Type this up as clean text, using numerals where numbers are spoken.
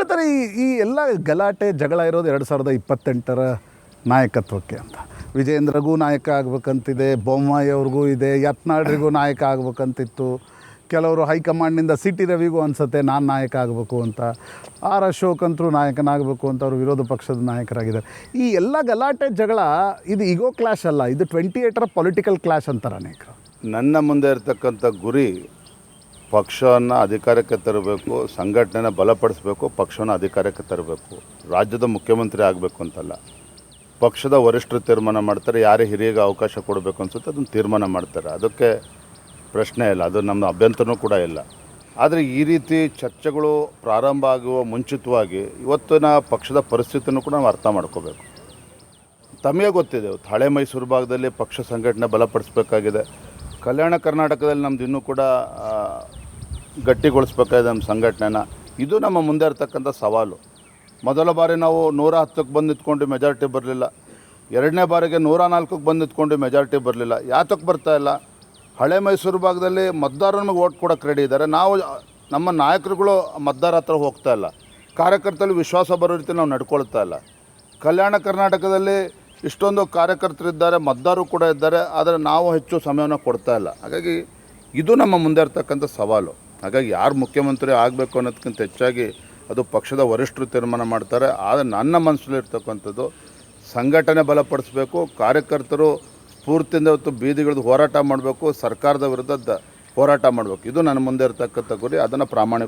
ಹೇಳ್ತಾರೆ ಈ ಎಲ್ಲ ಗಲಾಟೆ ಜಗಳ ಇರೋದು 2028ರ ನಾಯಕತ್ವಕ್ಕೆ ಅಂತ. ವಿಜೇಂದ್ರಗೂ ನಾಯಕ ಆಗ್ಬೇಕಂತಿದೆ, ಬೊಮ್ಮಾಯಿ ಅವ್ರಿಗೂ ಇದೆ, ಯತ್ನಾಳ್ರಿಗೂ ನಾಯಕ ಆಗ್ಬೇಕಂತಿತ್ತು. ಕೆಲವರು ಹೈಕಮಾಂಡ್ನಿಂದ ಸಿ ಟಿ ರವಿಗೂ ಅನಿಸುತ್ತೆ ನಾನು ನಾಯಕ ಆಗಬೇಕು ಅಂತ. ಆರ್ ಅಶೋಕ್ ಅಂತರೂ ನಾಯಕನಾಗಬೇಕು ಅಂತ ಅವರು ವಿರೋಧ ಪಕ್ಷದ ನಾಯಕರಾಗಿದ್ದಾರೆ. ಈ ಎಲ್ಲ ಗಲಾಟೆ ಜಗಳ ಇದು ಈಗೋ ಕ್ಲಾಶ್ ಅಲ್ಲ, ಇದು 28ರ ಪೊಲಿಟಿಕಲ್ ಕ್ಲಾಶ್ ಅಂತಾರೆ ಅನೇಕರು. ನನ್ನ ಮುಂದೆ ಇರತಕ್ಕಂಥ ಗುರಿ ಪಕ್ಷವನ್ನು ಅಧಿಕಾರಕ್ಕೆ ತರಬೇಕು, ಸಂಘಟನೆನ ಬಲಪಡಿಸಬೇಕು, ಪಕ್ಷವನ್ನು ಅಧಿಕಾರಕ್ಕೆ ತರಬೇಕು. ರಾಜ್ಯದ ಮುಖ್ಯಮಂತ್ರಿ ಆಗಬೇಕು ಅಂತಲ್ಲ. ಪಕ್ಷದ ವರಿಷ್ಠರು ತೀರ್ಮಾನ ಮಾಡ್ತಾರೆ, ಯಾರೇ ಹಿರಿಯಗೆ ಅವಕಾಶ ಕೊಡಬೇಕು ಅನಿಸುತ್ತೆ ಅದನ್ನು ತೀರ್ಮಾನ ಮಾಡ್ತಾರೆ. ಅದಕ್ಕೆ ಪ್ರಶ್ನೆ ಇಲ್ಲ, ಅದು ನಮ್ಮ ಅಭ್ಯಂತರನೂ ಕೂಡ ಇಲ್ಲ. ಆದರೆ ಈ ರೀತಿ ಚರ್ಚೆಗಳು ಪ್ರಾರಂಭ ಆಗುವ ಮುಂಚಿತವಾಗಿ ಇವತ್ತಿನ ಪಕ್ಷದ ಪರಿಸ್ಥಿತಿಯನ್ನು ಕೂಡ ನಾವು ಅರ್ಥ ಮಾಡ್ಕೋಬೇಕು. ತಮಗೆ ಗೊತ್ತಿದೆ, ಹಳೆ ಮೈಸೂರು ಭಾಗದಲ್ಲಿ ಪಕ್ಷ ಸಂಘಟನೆ ಬಲಪಡಿಸಬೇಕಾಗಿದೆ. ಕಲ್ಯಾಣ ಕರ್ನಾಟಕದಲ್ಲಿ ನಮ್ದು ಇನ್ನೂ ಕೂಡ ಗಟ್ಟಿಗೊಳಿಸ್ಬೇಕಾಗಿದೆ ನಮ್ಮ ಸಂಘಟನೆನ. ಇದು ನಮ್ಮ ಮುಂದೆ ಇರ್ತಕ್ಕಂಥ ಸವಾಲು. ಮೊದಲ ಬಾರಿ ನಾವು 110ಕ್ಕೆ ಬಂದು ನಿಂತ್ಕೊಂಡು ಮೆಜಾರಿಟಿ ಬರಲಿಲ್ಲ. ಎರಡನೇ ಬಾರಿಗೆ 104ಕ್ಕೆ ಬಂದು ನಿಂತ್ಕೊಂಡು ಮೆಜಾರಿಟಿ ಬರಲಿಲ್ಲ. ಯಾತಕ್ಕೆ ಬರ್ತಾಯಿಲ್ಲ? ಹಳೆ ಮೈಸೂರು ಭಾಗದಲ್ಲಿ ಮತದಾರರು ನಮಗೆ ಓಟ್ ಕೊಡೋಕ್ಕೆ ರೆಡಿ ಇದ್ದಾರೆ. ನಾವು ನಮ್ಮ ನಾಯಕರುಗಳು ಮತದಾರ ಹತ್ರ ಹೋಗ್ತಾ ಇಲ್ಲ. ಕಾರ್ಯಕರ್ತರಲ್ಲಿ ವಿಶ್ವಾಸ ಬರೋ ರೀತಿ ನಾವು ನಡ್ಕೊಳ್ತಾ ಇಲ್ಲ. ಕಲ್ಯಾಣ ಕರ್ನಾಟಕದಲ್ಲಿ ಇಷ್ಟೊಂದು ಕಾರ್ಯಕರ್ತರಿದ್ದಾರೆ, ಮತದಾರರು ಕೂಡ ಇದ್ದಾರೆ, ಆದರೆ ನಾವು ಹೆಚ್ಚು ಸಮಯವನ್ನು ಕೊಡ್ತಾ ಇಲ್ಲ. ಹಾಗಾಗಿ ಇದು ನಮ್ಮ ಮುಂದೆ ಇರ್ತಕ್ಕಂಥ ಸವಾಲು. ಹಾಗಾಗಿ ಯಾರು ಮುಖ್ಯಮಂತ್ರಿ ಆಗಬೇಕು ಅನ್ನೋದಕ್ಕಿಂತ ಹೆಚ್ಚಾಗಿ ಅದು ಪಕ್ಷದ ವರಿಷ್ಠರು ತೀರ್ಮಾನ ಮಾಡ್ತಾರೆ. ಆದರೆ ನನ್ನ ಮನಸ್ಸಲ್ಲಿರ್ತಕ್ಕಂಥದ್ದು ಸಂಘಟನೆ ಬಲಪಡಿಸಬೇಕು, ಕಾರ್ಯಕರ್ತರು ಸ್ಫೂರ್ತಿಯಿಂದ ಇವತ್ತು ಬೀದಿಗಿಳಿದು ಹೋರಾಟ ಮಾಡಬೇಕು, ಸರ್ಕಾರದ ವಿರುದ್ಧ ಹೋರಾಟ ಮಾಡಬೇಕು. ಇದು ನನ್ನ ಮುಂದೆ ಇರ್ತಕ್ಕಂಥ ಗುರಿ. ಅದನ್ನು ಪ್ರಾಮಾಣಿಕ